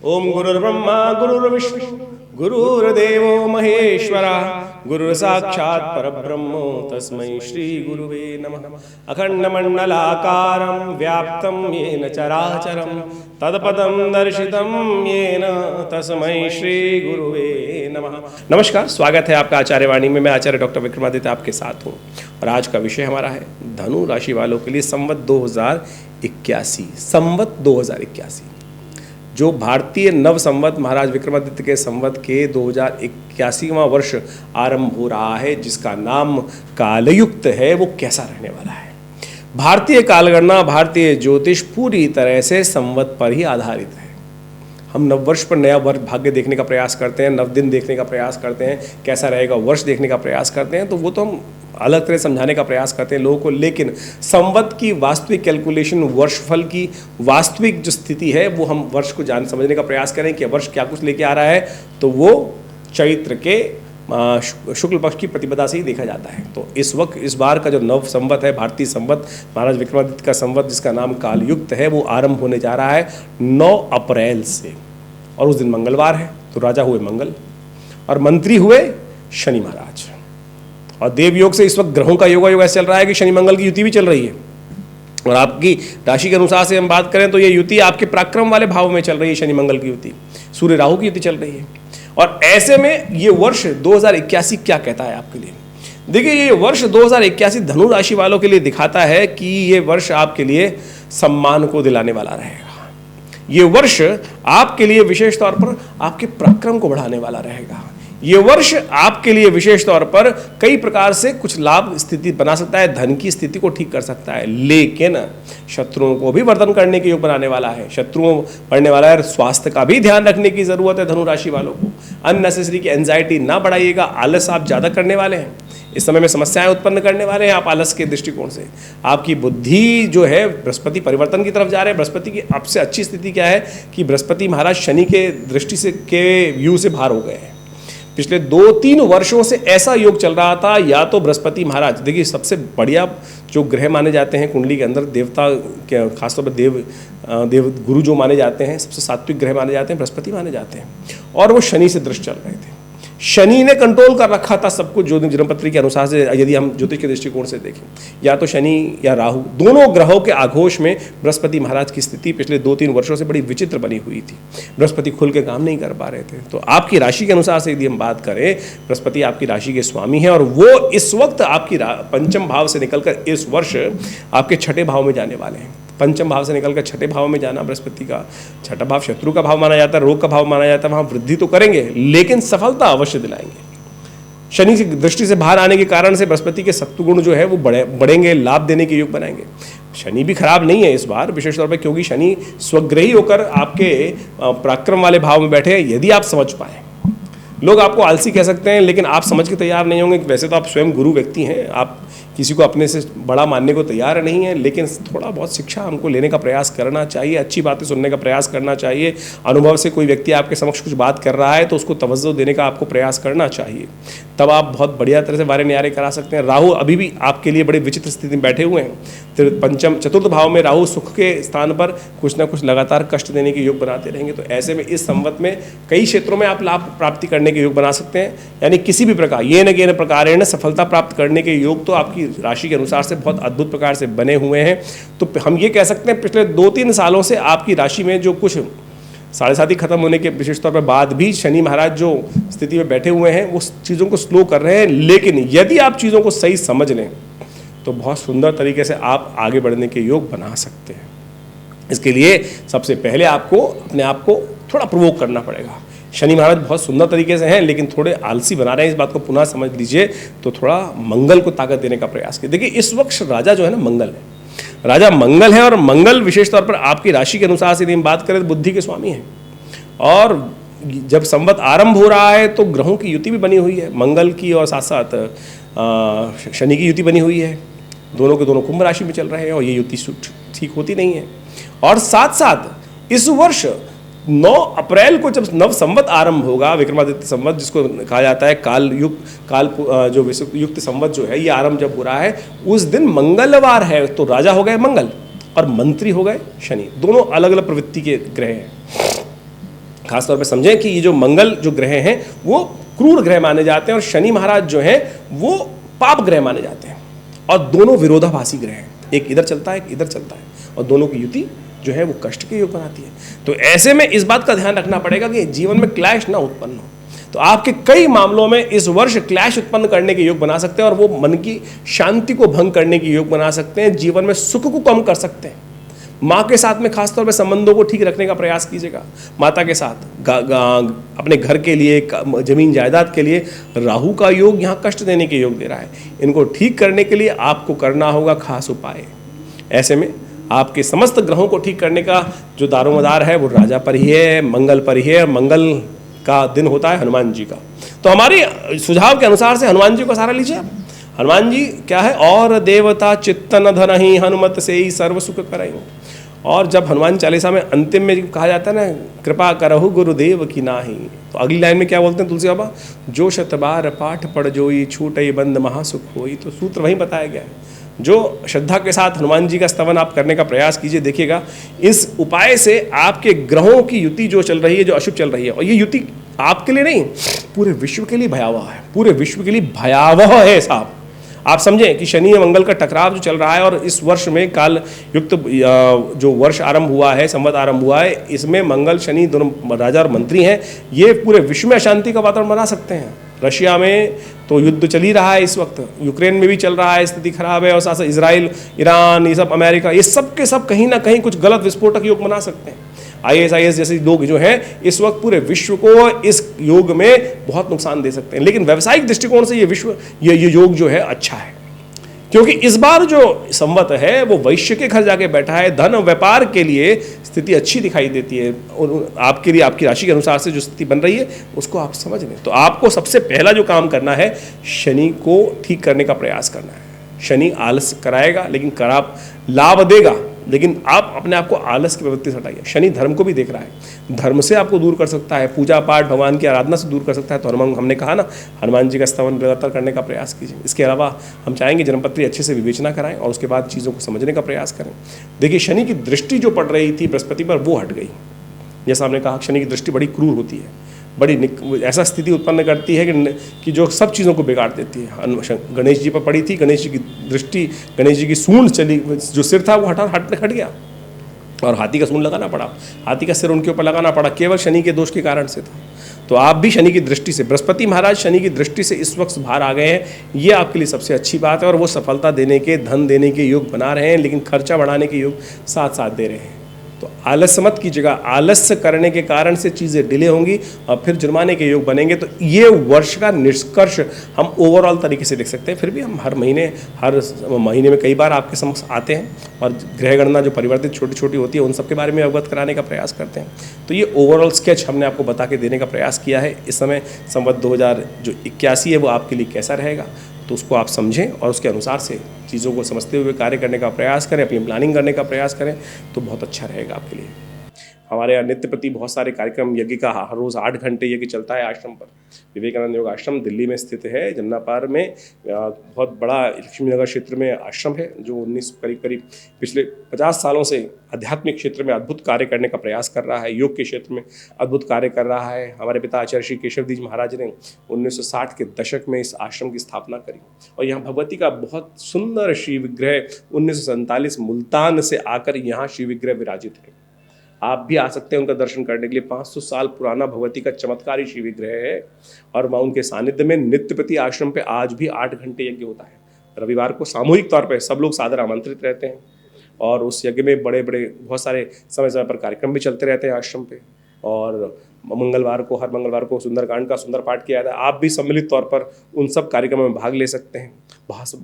ओम गुरुर्ब्रह्मा गुरुर्विष्णु गुरुर्देवो महेश्वरा गुरुर्साक्षात् परब्रह्मो तस्मै श्री गुरुवे नमः। अखंडमंडलाकारं व्याप्तं येन चराचरं तत्पदं दर्शितं येन तस्मै श्री गुरुवे नमः। नमस्कार, स्वागत है आपका आचार्य वाणी में। मैं आचार्य डॉक्टर विक्रमादित्य आपके साथ हूँ और आज का विषय हमारा है धनु राशि वालों के लिए संवत 2081। संवत 2081 जो भारतीय नव संवत महाराज विक्रमादित्य के संवत के 2081वां वर्ष आरंभ हो रहा है, जिसका नाम कालयुक्त है, वो कैसा रहने वाला है। भारतीय कालगणना, भारतीय ज्योतिष पूरी तरह से संवत पर ही आधारित है। हम नववर्ष पर नया वर्ष भाग्य देखने का प्रयास करते हैं, नव दिन देखने का प्रयास करते हैं, कैसा रहेगा वर्ष देखने का प्रयास करते हैं, तो वो तो हम अलग तरह समझाने का प्रयास करते हैं लोगों को। लेकिन संवत की वास्तविक कैलकुलेशन, वर्षफल की वास्तविक जो स्थिति है, वो हम वर्ष को जान समझने का प्रयास करें कि वर्ष क्या कुछ लेके आ रहा है, तो वो चैत्र के शुक्ल पक्ष की प्रतिपदा से ही देखा जाता है। तो इस वक्त इस बार का जो नव संवत है, भारतीय संवत, महाराज विक्रमादित्य का संवत, जिसका नाम कालयुक्त है, वो आरंभ होने जा रहा है 9 अप्रैल से। और उस दिन मंगलवार है, तो राजा हुए मंगल और मंत्री हुए शनि महाराज। और देवयोग से इस वक्त ग्रहों का योग ऐसा चल रहा है कि शनि मंगल की युति भी चल रही है। और आपकी राशि के अनुसार से हम बात करें तो ये युति आपके पराक्रम वाले भाव में चल रही है, शनि मंगल की युति, सूर्य राहु की युति चल रही है। और ऐसे में ये वर्ष 2081 क्या कहता है आपके लिए? देखिए, ये वर्ष 2081 धनु राशि वालों के लिए दिखाता है कि ये वर्ष आपके लिए सम्मान को दिलाने वाला रहेगा। ये वर्ष आपके लिए विशेष तौर पर आपके पराक्रम को बढ़ाने वाला रहेगा। ये वर्ष आपके लिए विशेष तौर पर कई प्रकार से कुछ लाभ स्थिति बना सकता है, धन की स्थिति को ठीक कर सकता है, लेकिन शत्रुओं को भी वर्धन करने के योग बनाने वाला है। शत्रुओं बढ़ने वाला है, स्वास्थ्य का भी ध्यान रखने की जरूरत है धनु राशि वालों को। अननेसेसरी की एंजाइटी ना बढ़ाइएगा। आलस आप ज़्यादा करने वाले हैं, इस समय में समस्याएं उत्पन्न करने वाले हैं आप आलस के दृष्टिकोण से। आपकी बुद्धि जो है, बृहस्पति परिवर्तन की तरफ जा रहे हैं। बृहस्पति की आपसे अच्छी स्थिति क्या है कि बृहस्पति महाराज शनि के दृष्टि से के व्यू से बाहर हो गए हैं। पिछले 2-3 वर्षों से ऐसा योग चल रहा था, या तो बृहस्पति महाराज, देखिए सबसे बढ़िया जो ग्रह माने जाते हैं कुंडली के अंदर, देवता के खासतौर पर देव गुरु जो माने जाते हैं, सबसे सात्विक ग्रह माने जाते हैं, बृहस्पति माने जाते हैं। और वो शनि से दृष्ट चल रहे थे। शनि ने कंट्रोल कर रखा था सब कुछ। जन्मपत्री के अनुसार से यदि हम ज्योतिष के दृष्टिकोण से देखें, या तो शनि या राहु, दोनों ग्रहों के आघोष में बृहस्पति महाराज की स्थिति पिछले 2-3 वर्षों से बड़ी विचित्र बनी हुई थी। बृहस्पति खुल के काम नहीं कर पा रहे थे। तो आपकी राशि के अनुसार से यदि हम बात करें, बृहस्पति आपकी राशि के स्वामी हैं और वो इस वक्त आपकी पंचम भाव से निकलकर इस वर्ष आपके छठे भाव में जाने वाले हैं। पंचम भाव से निकलकर छठे भाव में जाना, बृहस्पति का छठा भाव शत्रु का भाव माना जाता है, रोग का भाव माना जाता है। वहाँ वृद्धि तो करेंगे, लेकिन सफलता अवश्य दिलाएंगे। शनि की दृष्टि से बाहर आने के कारण से बृहस्पति के सत्वगुण जो है वो बढ़ेंगे, लाभ देने के योग बनाएंगे। शनि भी खराब नहीं है इस बार, विशेष तौर पर क्योंकि शनि स्वग्रही होकर आपके पराक्रम वाले भाव में बैठे हैं। यदि आप समझ पाए, लोग आपको आलसी कह सकते हैं, लेकिन आप समझ के तैयार नहीं होंगे। वैसे तो आप स्वयं गुरु व्यक्ति हैं, आप किसी को अपने से बड़ा मानने को तैयार नहीं है, लेकिन थोड़ा बहुत शिक्षा हमको लेने का प्रयास करना चाहिए, अच्छी बातें सुनने का प्रयास करना चाहिए। अनुभव से कोई व्यक्ति आपके समक्ष कुछ बात कर रहा है तो उसको तवज्जो देने का आपको प्रयास करना चाहिए, तब आप बहुत बढ़िया तरह से वारे न्यारे करा सकते हैं। राहु अभी भी आपके लिए बड़ी विचित्र स्थिति में बैठे हुए हैं। पंचम चतुर्थ भाव में राहु सुख के स्थान पर कुछ ना कुछ लगातार कष्ट देने के योग बनाते रहेंगे। तो ऐसे में इस संवत में कई क्षेत्रों में आप लाभ प्राप्ति करने के योग बना सकते हैं, यानी किसी भी प्रकार ये न प्रकार सफलता प्राप्त करने के योग तो आपकी राशि के अनुसार से बहुत अद्भुत प्रकार से बने हुए हैं। तो हम ये कह सकते हैं पिछले 2-3 सालों से आपकी राशि में जो कुछ 7.5 खत्म होने के विशेष तौर पर बाद भी शनि महाराज जो स्थिति में बैठे हुए हैं, वो चीज़ों को स्लो कर रहे हैं। लेकिन यदि आप चीज़ों को सही समझ लें तो बहुत सुंदर तरीके से आप आगे बढ़ने के योग बना सकते हैं। इसके लिए सबसे पहले आपको अपने आप को थोड़ा प्रोवोक करना पड़ेगा। शनि महाराज बहुत सुंदर तरीके से हैं, लेकिन थोड़े आलसी बना रहे हैं। इस बात को पुनः समझ लीजिए, तो थोड़ा मंगल को ताकत देने का प्रयास कीजिए। देखिए, इस वक्त राजा जो है ना, मंगल है, राजा मंगल है। और मंगल विशेष तौर पर आपकी राशि के अनुसार से यदि हम बात करें तो बुद्धि के स्वामी हैं। और जब संवत आरंभ हो रहा है तो ग्रहों की युति भी बनी हुई है, मंगल की और साथ साथ शनि की युति बनी हुई है। दोनों के दोनों कुंभ राशि में चल रहे हैं और ये युति ठीक होती नहीं है। और साथ साथ इस वर्ष 9 अप्रैल को जब नव संवत आरंभ होगा, विक्रमादित्य संवत जिसको कहा जाता है काल जो विश्वयुक्त संवत जो है, ये आरंभ जब हो रहा है, उस दिन मंगलवार है। तो राजा हो गए मंगल और मंत्री हो गए शनि। दोनों अलग अलग प्रवृत्ति के ग्रह हैं। खासतौर पे समझें कि ये जो मंगल जो ग्रह हैं वो क्रूर ग्रह माने जाते हैं और शनि महाराज जो हैं वो पाप ग्रह माने जाते हैं, और दोनों विरोधाभासी ग्रह हैं, एक इधर चलता है एक इधर चलता है, और दोनों की युति जो है वो कष्ट के योग बनाती है। तो ऐसे में इस बात का ध्यान रखना पड़ेगा कि जीवन में क्लैश ना उत्पन्न हो। तो आपके कई मामलों में इस वर्ष क्लैश उत्पन्न करने के योग बना सकते हैं, और वो मन की शांति को भंग करने के योग बना सकते हैं, जीवन में सुख को कम कर सकते हैं। माँ के साथ में खासतौर पे संबंधों को ठीक रखने का प्रयास कीजिएगा। माता के साथ अपने घर के लिए, जमीन जायदाद के लिए राहु का योग यहाँ कष्ट देने के योग दे रहा है। इनको ठीक करने के लिए आपको करना होगा खास उपाय। ऐसे में आपके समस्त ग्रहों को ठीक करने का जो दारोमदार है वो राजा पर ही है, मंगल पर ही है। मंगल का दिन होता है हनुमान जी का। तो हमारे सुझाव के अनुसार से हनुमान जी को सहारा लीजिए आप। हनुमान जी क्या है, और देवता चित्तन धनहि हनुमत से ही सर्व सुख करई। और जब हनुमान चालीसा में अंतिम में कहा जाता है ना, कृपा करहु गुरुदेव की नाही, तो अगली लाइन में क्या बोलते हैं तुलसी बाबा, जो शतबार पाठ पढ़ जोई छूटई बंद महासुख होई। तो सूत्र वहीं बताया गया है। जो श्रद्धा के साथ हनुमान जी का स्तवन आप करने का प्रयास कीजिए, देखिएगा इस उपाय से आपके ग्रहों की युति जो चल रही है, जो अशुभ चल रही है, और ये युति आपके लिए नहीं पूरे विश्व के लिए भयावह है, पूरे विश्व के लिए भयावह है साहब। आप समझें कि शनि और मंगल का टकराव जो चल रहा है, और इस वर्ष में काल युक्त जो वर्ष आरंभ हुआ है, संवत आरंभ हुआ है, इसमें मंगल शनि दोनों राजा और मंत्री हैं। ये पूरे विश्व में अशांति का वातावरण बना सकते हैं। रशिया में तो युद्ध चल ही रहा है इस वक्त, यूक्रेन में भी चल रहा है, स्थिति खराब है, और साथ साथ इजराइल, ईरान, ये सब, अमेरिका, ये सब के सब कहीं ना कहीं कुछ गलत विस्फोटक योग बना सकते हैं। ISIS जैसे लोग जो हैं इस वक्त पूरे विश्व को इस योग में बहुत नुकसान दे सकते हैं। लेकिन व्यावसायिक दृष्टिकोण से ये योग जो है अच्छा है, क्योंकि इस बार जो संवत है वो वैश्य के घर जाके बैठा है। धन व्यापार के लिए स्थिति अच्छी दिखाई देती है, और आपके लिए आपकी राशि के अनुसार से जो स्थिति बन रही है उसको आप समझ लें। तो आपको सबसे पहला जो काम करना है, शनि को ठीक करने का प्रयास करना है। शनि आलस कराएगा लेकिन खराब लाभ देगा, लेकिन आप अपने आप को आलस की प्रवृत्ति से हटाइए। शनि धर्म को भी देख रहा है, धर्म से आपको दूर कर सकता है, पूजा पाठ भगवान की आराधना से दूर कर सकता है। तो हमने कहा ना, हनुमान जी का स्तवन लगातार करने का प्रयास कीजिए। इसके अलावा हम चाहेंगे जन्मपत्री अच्छे से विवेचना कराएं और उसके बाद चीज़ों को समझने का प्रयास करें। देखिए, शनि की दृष्टि जो पड़ रही थी बृहस्पति पर, वो हट गई। जैसा हमने कहा, शनि की दृष्टि बड़ी क्रूर होती है, बड़ी ऐसा स्थिति उत्पन्न करती है कि जो सब चीज़ों को बिगाड़ देती है। गणेश जी पर पड़ी थी, गणेश जी की दृष्टि, गणेश जी की सूंड चली, जो सिर था वो हट गया, और हाथी का सूंड लगाना पड़ा, हाथी का सिर उनके ऊपर लगाना पड़ा, केवल शनि के दोष के कारण से था। तो आप भी शनि की दृष्टि से, बृहस्पति महाराज शनि की दृष्टि से इस वक्त बाहर आ गए हैं, ये आपके लिए सबसे अच्छी बात है। और वो सफलता देने के, धन देने के योग बना रहे हैं, लेकिन खर्चा बढ़ाने के योग साथ साथ दे रहे हैं। तो आलस्य मत कीजिएगा, आलस्य करने के कारण से चीज़ें डिले होंगी और फिर जुर्माने के योग बनेंगे। तो ये वर्ष का निष्कर्ष हम ओवरऑल तरीके से देख सकते हैं। फिर भी हम हर महीने में कई बार आपके समक्ष आते हैं और ग्रह गणना जो परिवर्तित छोटी छोटी होती है उन सब के बारे में अवगत कराने का प्रयास करते हैं। तो ये ओवरऑल स्केच हमने आपको बता के देने का प्रयास किया है। इस समय संवत 2081 है वो आपके लिए कैसा रहेगा, तो उसको आप समझें और उसके अनुसार से चीज़ों को समझते हुए कार्य करने का प्रयास करें, अपनी प्लानिंग करने का प्रयास करें, तो बहुत अच्छा रहेगा आपके लिए। हमारे यहाँ नित्य प्रति बहुत सारे कार्यक्रम, यज्ञ का हर रोज़ 8 घंटे यज्ञ चलता है आश्रम पर। विवेकानंद योग आश्रम दिल्ली में स्थित है, जमुना पार में। बहुत बड़ा लक्ष्मी नगर क्षेत्र में आश्रम है, जो करीब पिछले 50 सालों से आध्यात्मिक क्षेत्र में अद्भुत कार्य करने का प्रयास कर रहा है, योग के क्षेत्र में अद्भुत कार्य कर रहा है। हमारे पिता आचार्य श्री केशवदीज महाराज ने 1960 के दशक में इस आश्रम की स्थापना करी, और यहाँ भगवती का बहुत सुंदर श्री विग्रह 1947 मुल्तान से आकर यहाँ श्री विग्रह विराजित है। आप भी आ सकते हैं उनका दर्शन करने के लिए। 500 साल पुराना भगवती का चमत्कारी शिव विग्रह है, और वहाँ उनके सानिध्य में नित्य प्रति आश्रम पे आज भी 8 घंटे यज्ञ होता है। रविवार को सामूहिक तौर पे सब लोग सादर आमंत्रित रहते हैं, और उस यज्ञ में बड़े बहुत सारे समय समय पर कार्यक्रम भी चलते रहते हैं आश्रम पे। और हर मंगलवार को सुंदरकांड का सुंदर पाठ किया जाता है। आप भी सम्मिलित तौर पर उन सब कार्यक्रमों में भाग ले सकते हैं।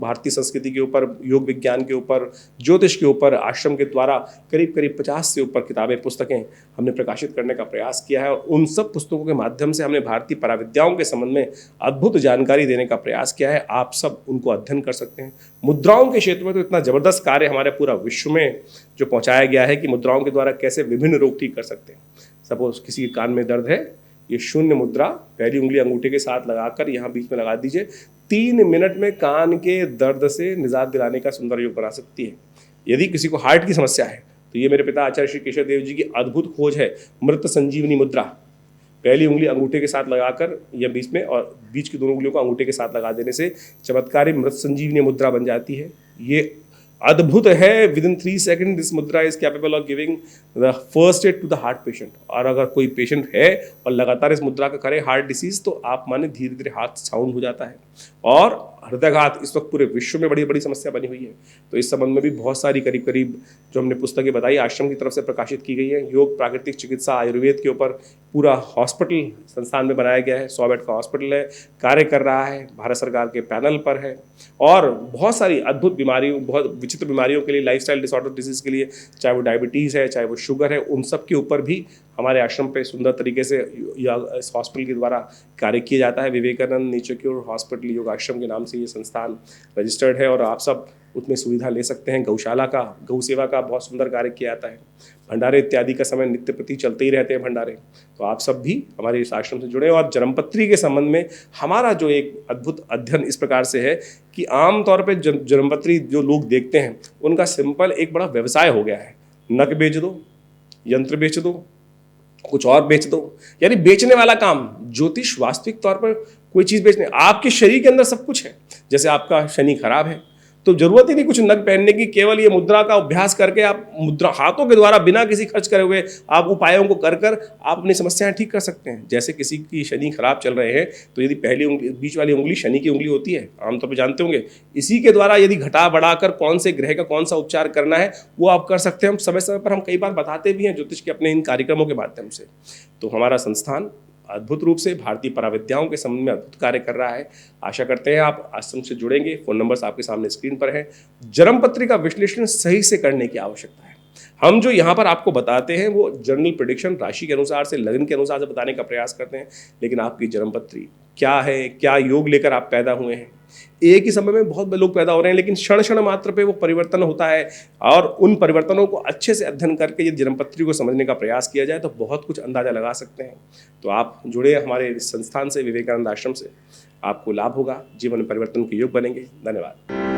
भारतीय संस्कृति के ऊपर, योग विज्ञान के ऊपर, ज्योतिष के ऊपर आश्रम के द्वारा करीब 50 से ऊपर किताबें, पुस्तकें हमने प्रकाशित करने का प्रयास किया है, और उन सब पुस्तकों के माध्यम से हमने भारतीय पराविद्याओं के संबंध में अद्भुत जानकारी देने का प्रयास किया है। आप सब उनको अध्ययन कर सकते हैं। मुद्राओं के क्षेत्र में तो इतना जबरदस्त कार्य हमारे पूरा विश्व में जो पहुँचाया गया है कि मुद्राओं के द्वारा कैसे विभिन्न रोग ठीक कर सकते हैं। सपोज किसी के कान में दर्द है, ये शून्य मुद्रा पहली उंगली अंगूठे के साथ लगाकर यहाँ बीच में लगा दीजिए, 3 मिनट में कान के दर्द से निजात दिलाने का सुंदर योग बना सकती है। यदि किसी को हार्ट की समस्या है, तो ये मेरे पिता आचार्य श्री केशव देव जी की अद्भुत खोज है, मृत संजीवनी मुद्रा। पहली उंगली अंगूठे के साथ लगाकर या बीच में, और बीच की दोनों उंगलियों को अंगूठे के साथ लगा देने से चमत्कारी मृत संजीवनी मुद्रा बन जाती है। ये अद्भुत है। विद इन 3 सेकेंड दिस मुद्रा is capable of giving the first aid to the heart patient. और अगर कोई पेशेंट है और लगातार इस मुद्रा का करे हार्ट डिसीज, तो आप माने धीरे धीरे हार्ट साउंड हो जाता है। और हृदयाघात इस वक्त पूरे विश्व में बड़ी बड़ी समस्या बनी हुई है। तो इस संबंध में भी बहुत सारी करीब करीब जो हमने पुस्तकें बताई आश्रम की तरफ से प्रकाशित की गई है। योग, प्राकृतिक चिकित्सा, आयुर्वेद के ऊपर पूरा हॉस्पिटल संस्थान में बनाया गया है। 100 बेड का हॉस्पिटल है, कार्य कर रहा है, भारत सरकार के पैनल पर है। और बहुत सारी अद्भुत बीमारियों, बहुत विचित्र बीमारियों के लिए, लाइफस्टाइल डिसऑर्डर डिजीज के लिए, चाहे वो डायबिटीज़ है, चाहे वो शुगर है, उन सब के ऊपर भी हमारे आश्रम पे सुंदर तरीके से इस हॉस्पिटल के द्वारा कार्य किया जाता है। विवेकानंद नेचर क्योर हॉस्पिटल योग आश्रम के नाम से ये संस्थान रजिस्टर्ड है और आप सब उसमें सुविधा ले सकते हैं। गौशाला का, गौ सेवा का बहुत सुंदर कार्य किया जाता है। भंडारे इत्यादि का समय नित्य प्रति चलते ही रहते हैं भंडारे। तो आप सब भी हमारे इस आश्रम से जुड़े। और जन्मपत्री के संबंध में हमारा जो एक अद्भुत अध्ययन इस प्रकार से है कि आमतौर पर जन्मपत्री जो लोग देखते हैं उनका सिंपल एक बड़ा व्यवसाय हो गया है। नक बेच दो, यंत्र बेच दो, कुछ और बेच दो, यानी बेचने वाला काम। ज्योतिष वास्तविक तौर पर कोई चीज़ बेचने, आपके शरीर के अंदर सब कुछ है। जैसे आपका शनि खराब है तो जरूरत ही नहीं कुछ नग पहनने की, केवल ये मुद्रा का अभ्यास करके आप मुद्रा हाथों के द्वारा बिना किसी खर्च करे हुए आप उपायों को कर कर आप अपनी समस्याएं ठीक कर सकते हैं। जैसे किसी की शनि खराब चल रहे हैं तो यदि पहली उंगली, बीच वाली उंगली शनि की उंगली होती है, आमतौर पर जानते होंगे, इसी के द्वारा यदि घटा बढ़ाकर कौन से ग्रह का कौन सा उपचार करना है वो आप कर सकते हैं। हम समय समय पर हम कई बार बताते भी हैं ज्योतिष के अपने इन कार्यक्रमों के माध्यम से। तो हमारा संस्थान अद्भुत रूप से भारतीय पराविद्याओं के संबंध में अद्भुत कार्य कर रहा है। आशा करते हैं आप आश्रम से जुड़ेंगे। फ़ोन नंबर्स आपके सामने स्क्रीन पर है। जन्मपत्री का विश्लेषण सही से करने की आवश्यकता है। हम जो यहाँ पर आपको बताते हैं वो जनरल प्रेडिक्शन, राशि के अनुसार से, लग्न के अनुसार से बताने का प्रयास करते हैं, लेकिन आपकी जन्मपत्री क्या है, क्या योग लेकर आप पैदा हुए हैं। एक ही समय में बहुत लोग पैदा हो रहे हैं, लेकिन क्षण क्षण मात्र पे वो परिवर्तन होता है। और उन परिवर्तनों को अच्छे से अध्ययन करके यदि जन्मपत्री को समझने का प्रयास किया जाए तो बहुत कुछ अंदाजा लगा सकते हैं। तो आप जुड़े हमारे इस संस्थान से, विवेकानंद आश्रम से, आपको लाभ होगा, जीवन में परिवर्तन के योग बनेंगे। धन्यवाद।